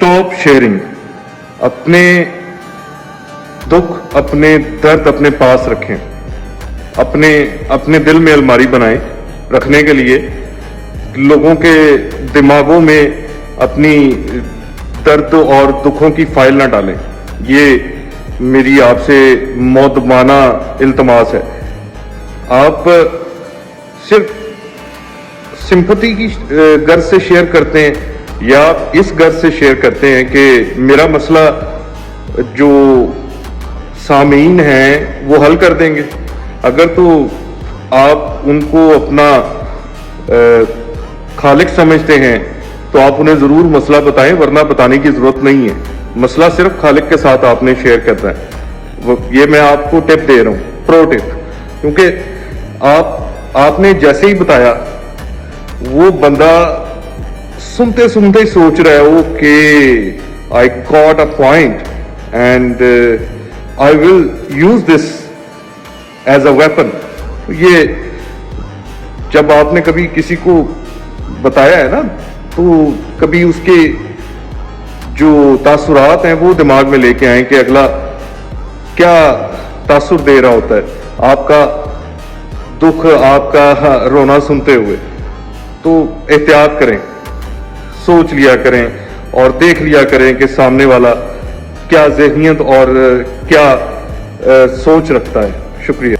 Stop sharing. अपने दुख, अपने दर्द अपने पास रखें। अपने दिल में अलमारी बनाएं रखने के लिए। लोगों के दिमागों में अपनी दर्द और दुखों की फाइल ना डालें। ये मेरी आपसे मौदमाना इल्तमास है। आप सिर्फ सिंपैथी की गर्ज से शेयर करते हैं या इस गर्ज से शेयर करते हैं कि मेरा मसला जो सामीन हैं वो हल कर देंगे। अगर तो आप उनको अपना खालिक समझते हैं तो आप उन्हें ज़रूर मसला बताएं, वरना बताने की ज़रूरत नहीं है। मसला सिर्फ खालिक के साथ आपने शेयर करना है। ये मैं आपको टिप दे रहा हूँ, प्रो टिप। क्योंकि आपने जैसे ही बताया वो बंदा सुनते सुनते ही सोच रहा है okay I got a point and I will use this as a weapon. ये जब आपने कभी किसी को बताया है ना तो कभी उसके जो तासुरात हैं वो दिमाग में लेके आए कि अगला क्या तासुर दे रहा होता है आपका दुख, आपका रोना सुनते हुए। तो एहतियात करें, सोच लिया करें और देख लिया करें कि सामने वाला क्या ज़हनियत और क्या सोच रखता है। शुक्रिया।